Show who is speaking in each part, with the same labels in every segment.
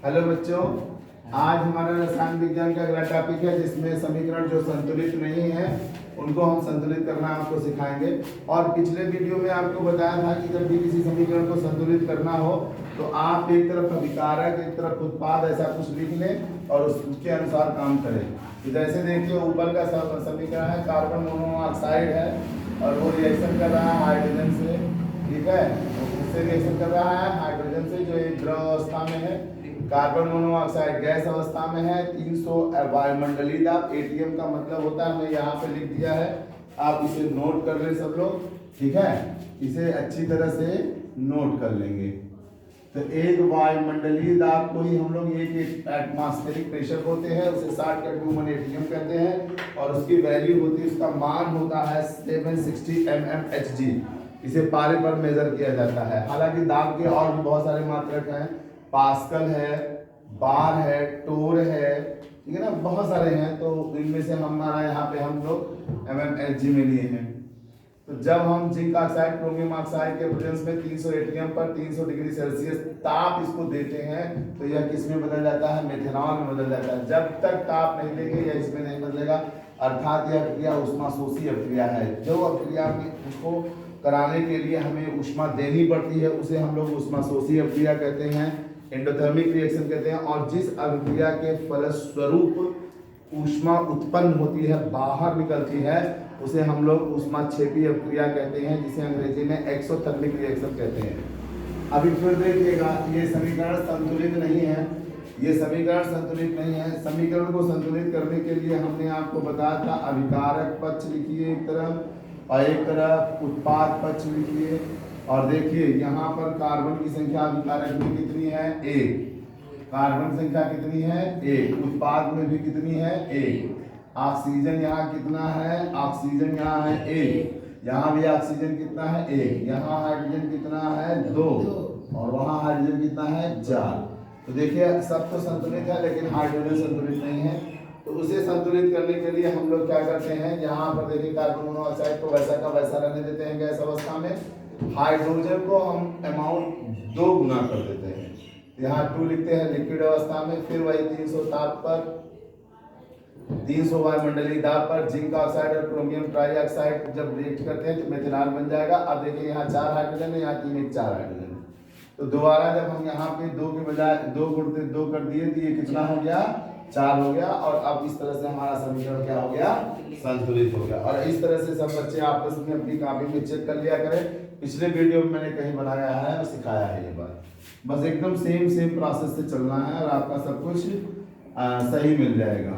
Speaker 1: Hello बच्चों, आज हमारा रसायन विज्ञान का अगला टॉपिक है जिसमें समीकरण जो संतुलित नहीं है उनको हम संतुलित करना आपको सिखाएंगे। और पिछले वीडियो में आपको बताया था कि जब भी किसी समीकरण को संतुलित करना हो तो आप एक तरफ अभिकारक एक तरफ उत्पाद ऐसा कुछ लिख लें और उसके अनुसार काम करें। तो जैसे देखिए ऊपर का समीकरण है, कार्बन मोनोऑक्साइड है और वो रिएक्शन कर रहा है हाइड्रोजन से, ठीक है। उससे रिएक्शन कर रहा है हाइड्रोजन से जो एक द्रव अवस्था में है, कार्बन मोनोऑक्साइड गैस अवस्था में है। 300 वायुमंडलीय दाब, एटीएम का मतलब होता है, हमने यहाँ पे लिख दिया है, आप इसे नोट कर लें सब लोग, ठीक है। इसे अच्छी तरह से नोट कर लेंगे। तो एक वायुमंडलीय दाब को ही हम लोग एक एटमॉस्फेरिक प्रेशर होते हैं, उसे 60 का 2 एटीएम कहते हैं और उसकी वैल्यू होती है, उसका मान होता है 760 mmHg। इसे पारे पर मेजर किया जाता है। हालांकि दाब के और भी बहुत सारे मात्रक हैं, पास्कल है, बार है, टोर है, ठीक है ना, बहुत सारे हैं। तो इनमें से हमारा यहाँ पे हम लोग mmHg में लिए हैं। तो जब हम जिंक ऑक्साइड क्रोमियम ऑक्साइड के प्रेजेंस में 300 एटीएम पर 300 डिग्री सेल्सियस ताप इसको देते हैं तो यह किस में बदल जाता है, मेथनॉल में बदल जाता है। जब तक ताप नहीं देंगे यह इसमें नहीं बदलेगा, अर्थात यह क्रिया ऊष्माशोषी अभिक्रिया है। जो अभिक्रिया में उसको कराने के लिए हमें ऊष्मा देनी पड़ती है उसे हम लोग ऊष्माशोषी अभिक्रिया कहते हैं, एंडोथर्मिक रिएक्शन कहते हैं। और जिस अभिक्रिया के फलस्वरूप ऊष्मा उत्पन्न होती है, बाहर निकलती है, उसे हम लोग ऊष्माक्षेपी अभिक्रिया कहते हैं, जिसे अंग्रेजी में एक्सोथर्मिक रिएक्शन कहते हैं। अभी फिर देखिएगा, ये समीकरण संतुलित नहीं है, ये समीकरण संतुलित नहीं है। समीकरण को संतुलित करने के लिए हमने आपको बताया था अभिकारक पक्ष लिखिए एक तरफ और एक तरफ उत्पाद पक्ष लिखिए। और देखिए यहाँ पर कार्बन की संख्या अभिकारक में कितनी है, 1। कार्बन संख्या कितनी है, 1। उत्पाद में भी कितनी है, 1। ऑक्सीजन यहाँ कितना है, ऑक्सीजन यहाँ है 1। यहाँ भी ऑक्सीजन कितना है, 1। यहाँ हाइड्रोजन कितना है, 2। और वहाँ हाइड्रोजन कितना है, 4। तो देखिए सब तो संतुलित है लेकिन हाइड्रोजन संतुलित नहीं है। तो उसे संतुलित करने के लिए हम लोग क्या करते हैं, यहाँ पर देखिए कार्बन मोनोऑक्साइड को वैसा का वैसा रहने देते हैं गैस अवस्था में, हाइड्रोजन को हम अमाउंट 2 गुना कर देते हैं, यहाँ 2 लिखते हैं लिक्विड अवस्था में। फिर वही 300 ताप पर 300 वायुमंडलीय दाब पर जिंक ऑक्साइड और क्रोमियम ट्राइऑक्साइड जब रिएक्ट करते हैं तो मेथनॉल बन जाएगा। अब देखिए यहाँ 4 हाइड्रोजन है, यहाँ 3 1 4 हाइड्रोजन। तो दोबारा जब हम यहाँ पे 2 के बजाय 2 गुणते 2 कर दिए तो ये कितना हो गया, 4 हो गया। और अब इस तरह से हमारा समीकरण क्या हो गया, संतुलित हो गया। और इस तरह से सब बच्चे आपस में अपनी कॉपी में चेक कर लिया करें। पिछले वीडियो में मैंने कहीं बनाया है और सिखाया है ये बात, बस एकदम सेम प्रोसेस से चलना है और आपका सब कुछ सही मिल जाएगा।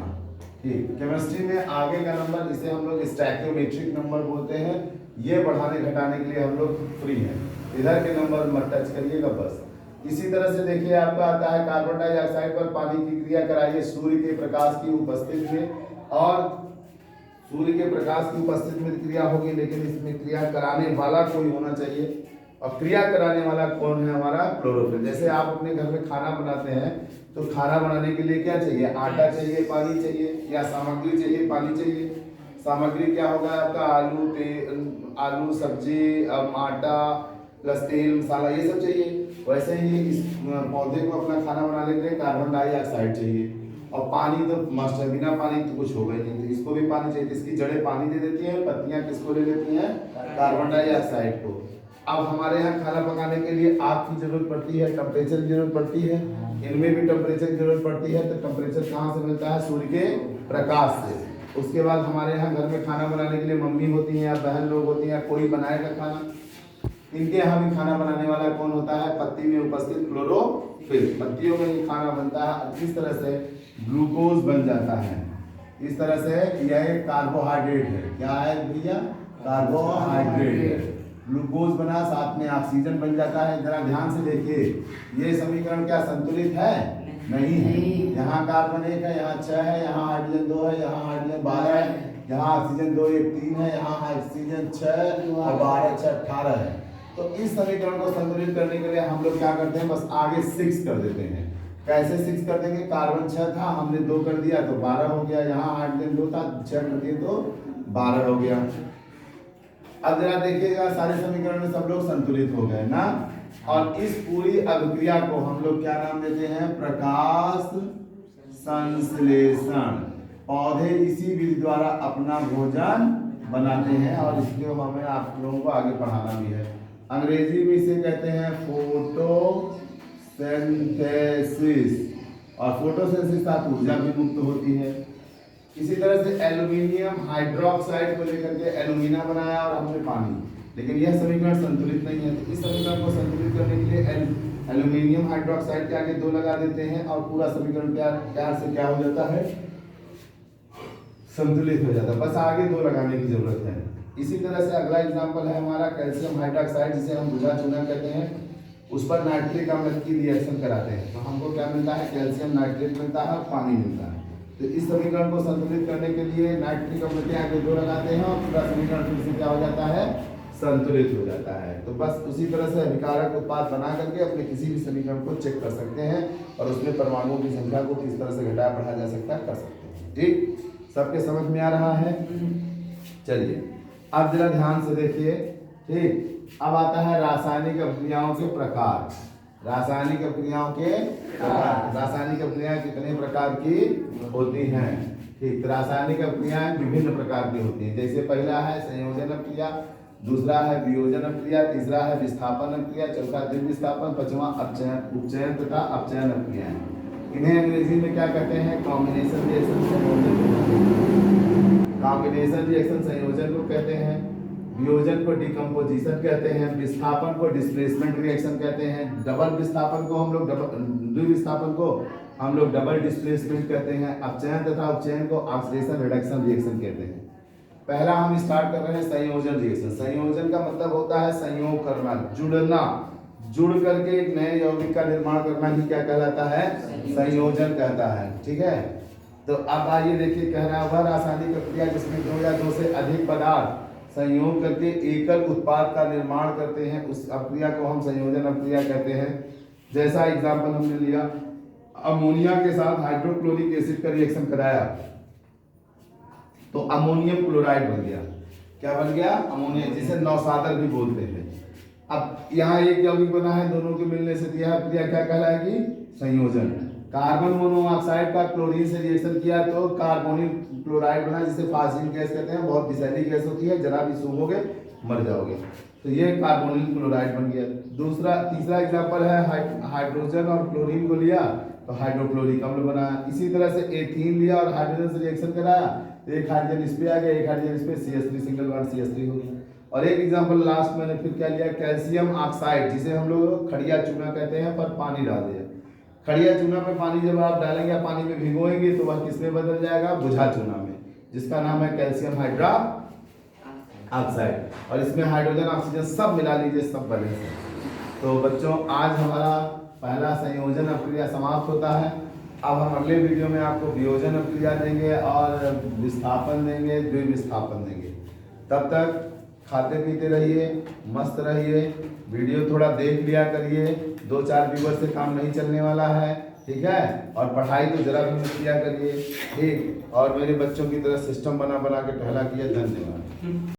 Speaker 1: ठीक, केमिस्ट्री में आगे का नंबर इसे हम लोग स्टैकियोमेट्रिक नंबर बोलते हैं, ये बढ़ाने घटाने के लिए हम लोग फ्री हैं, इधर के नंबर मत टच करिएगा बस। इसी तरह से देखिए आपका आता है कार्बन डाइऑक्साइड पर पानी की क्रिया कराइए सूर्य के प्रकाश की उपस्थिति में, और सूर्य के प्रकाश की उपस्थिति में क्रिया होगी, लेकिन इसमें क्रिया कराने वाला कोई होना चाहिए। और क्रिया कराने वाला कौन है, हमारा क्लोरोफिल। जैसे आप अपने घर में खाना बनाते हैं तो खाना बनाने के लिए क्या चाहिए, आटा चाहिए, पानी चाहिए, या सामग्री चाहिए, पानी चाहिए। सामग्री क्या होगा आपका, आलू, तेल, आलू सब्जी, आटा प्लस तेल मसाला, ये सब चाहिए। वैसे ही इस पौधे को अपना खाना बनाने के लिए कार्बन डाइऑक्साइड चाहिए, और पानी तो मस्ट है, बिना पानी तो कुछ होगा ही नहीं। तो इसको भी पानी चाहिए, इसकी जड़ें पानी दे देती हैं, पत्तियां किसको ले लेती हैं, कार्बन डाइऑक्साइड को। अब हमारे यहाँ खाना पकाने के लिए आग की जरूरत पड़ती है, टेम्परेचर की जरूरत पड़ती है, इनमें भी टेम्परेचर की जरूरत पड़ती है। तो टेम्परेचर कहाँ से मिलता है, सूर्य के प्रकाश से। उसके बाद हमारे यहाँ घर में खाना बनाने के लिए मम्मी होती हैं या बहन लोग होती हैं, कोई बनाएगा खाना। इनके यहाँ भी खाना बनाने वाला कौन होता है, पत्ती में उपस्थित क्लोरोफिल। पत्तियों में ही खाना बनता है। इस तरह से ग्लूकोज बन जाता है। इस तरह से यह कार्बोहाइड्रेट है, क्या है भैया, कार्बोहाइड्रेट। ग्लूकोज बना, साथ में ऑक्सीजन बन जाता है। जरा ध्यान से देखिए, ये समीकरण क्या संतुलित है, नहीं है। यहाँ कार्बन 1 है, यहाँ 6 है, यहाँ हाइड्रोजन 2 है, यहाँ हाइड्रोजन 12 है, यहाँ ऑक्सीजन 2 1 3 है, यहाँ ऑक्सीजन 6 और 12 6 18 है। तो इस समीकरण को संतुलित करने के लिए हम लोग क्या करते हैं, बस आगे 6 कर देते हैं। कैसे 6 कर देंगे, कार्बन 6 था, हमने 2 कर दिया तो 12 हो गया। यहाँ हाइड्रोजन 2 था, 6 कर दिए तो 12 हो गया। अब जरा देखिएगा, सारे समीकरण में सब लोग संतुलित हो गए ना। और इस पूरी अभिक्रिया को हम लोग क्या नाम देते हैं? प्रकाश संश्लेषण। पौधे इसी विधि द्वारा अपना भोजन बनाते हैं और इसलिए हमें आप लोगों को आगे पढ़ाना भी है। अंग्रेजी में इसे कहते हैं फोटोसिंथेसिस, और फोटोसिंथेसिस से ऊर्जा भी मुक्त होती है। इसी तरह से एल्यूमिनियम हाइड्रोक्साइड को लेकर के एल्यूमिना बनाया और हमने पानी, लेकिन यह समीकरण संतुलित नहीं है। तो इस समीकरण को संतुलित करने के लिए एल्यूमिनियम हाइड्रोक्साइड के आगे 2 लगा देते हैं और पूरा समीकरण प्यार से क्या हो जाता है? संतुलित हो जाता है। बस आगे 2 लगाने की जरूरत है। इसी तरह से अगला एग्जांपल है हमारा कैल्शियम हाइड्रोक्साइड, जिसे हम बुझा चूना कहते हैं। उस पर नाइट्रिक अम्ल की रिएक्शन कराते हैं तो हमको क्या मिलता है? कैल्शियम नाइट्रेट मिलता है और पानी मिलता है। तो इस समीकरण को संतुलित करने के लिए नाइट्रिक अम्ल के आगे 2 लगाते हैं और पूरा समीकरण फिर से क्या हो जाता है? संतुलित हो जाता है। तो बस उसी तरह से अभिकारक उत्पाद बना करके अपने किसी भी समीकरण को चेक कर सकते हैं और उसमें परमाणुओं की संख्या को किस तरह से घटाया बढ़ाया जा सकता है, कर सकते हैं। ठीक, सबके समझ में आ रहा है? चलिए अब जरा ध्यान से देखिए। ठीक, अब आता है रासायनिक अभिक्रियाओं के प्रकार। रासायनिक अभिक्रियाओं के प्रकार। रासायनिक अभिक्रियाएं कितने प्रकार की होती हैं? ठीक, तो रासायनिक अभिक्रियाएं विभिन्न प्रकार की होती हैं। जैसे पहला है संयोजन अभिक्रिया, दूसरा है वियोजन अभिक्रिया, तीसरा है विस्थापन अभिक्रिया, चौथा द्विविस्थापन, पांचवा उपचयन तथा अपचयन अभिक्रियाएं। इन्हें अंग्रेजी में क्या कहते हैं? कॉम्बिनेशन रिएक्शन, संयोजन। कॉम्बिनेशन रिएक्शन संयोजन को कहते हैं, वियोजन को डिकम्पोजिशन कहते हैं, विस्थापन को डिस्प्लेसमेंट रिएक्शन कहते हैं, डबल विस्थापन को हम लोग द्विविस्थापन को हम लोग डबल डिस्प्लेसमेंट कहते हैं, अपचयन तथा उपचयन को ऑक्सीडेशन रिडक्शन रिएक्शन कहते हैं। पहला हम स्टार्ट कर रहे हैं संयोजन रिएक्शन। संयोजन का मतलब होता है संयोग करना, जुड़ना, जुड़ करके एक नए यौगिक का निर्माण करना ही क्या कहलाता है? संयोजन कहता है। ठीक है, तो अब आइए देखिए, कह रहा है वह रासायनिक प्रक्रिया जिसमें 2 या 2 से अधिक पदार्थ संयोग करके एकल उत्पाद का निर्माण करते हैं, उस अभिक्रिया को हम संयोजन अभिक्रिया कहते हैं। जैसा एग्जाम्पल हमने लिया, अमोनिया के साथ हाइड्रोक्लोरिक एसिड का रिएक्शन कराया तो अमोनियम क्लोराइड बन गया। क्या बन गया? अमोनियम, जिसे नौसादर भी बोलते हैं। अब यहाँ एक यौगिक बना है, दोनों के मिलने से यह अभिक्रिया क्या कहलाएगी? संयोजन। कार्बन मोनोऑक्साइड का क्लोरीन से रिएक्शन किया तो कार्बोनिल क्लोराइड बना, जिसे फास्फिक गैस कहते हैं। बहुत विषैली गैस होती है, जरा भी सूंघोगे मर जाओगे। तो ये कार्बोनिल क्लोराइड बन गया। तीसरा एग्जांपल है हाइड्रोजन और क्लोरीन को लिया तो हाइड्रोक्लोरिक अम्ल बना। इसी तरह से एथीन लिया और हाइड्रोजन से रिएक्शन कराया तो एक हाइड्रोजन इस पे आ गया, एक हाइड्रोजन इस पे, CH3 सिंगल बॉन्ड CH3 हो गया। और एक एग्जांपल लास्ट मैंने फिर क्या लिया? कैल्शियम ऑक्साइड, जिसे हम लोग खड़िया चूना कहते हैं, पर पानी डाल दिया। खड़िया चूना में पानी जब आप डालेंगे या पानी में भिगोएंगे तो वह किसमें बदल जाएगा? बुझा चूना में, जिसका नाम है कैल्शियम हाइड्रा ऑक्साइड। और इसमें हाइड्रोजन ऑक्सीजन सब मिला लीजिए, सब बने हैं। तो बच्चों आज हमारा पहला संयोजन अभिक्रिया समाप्त होता है। अब हम अगले वीडियो में आपको वियोजन अभिक्रिया देंगे और विस्थापन देंगे, द्विविस्थापन देंगे। तब तक खाते पीते रहिए, मस्त रहिए, वीडियो थोड़ा देख लिया करिए, 2-4 व्यूअर से काम नहीं चलने वाला है। ठीक है, और पढ़ाई तो जरा भी मत किया करिए। ठीक, और मेरे बच्चों की तरह सिस्टम बना बना के टहला किया। धन्यवाद।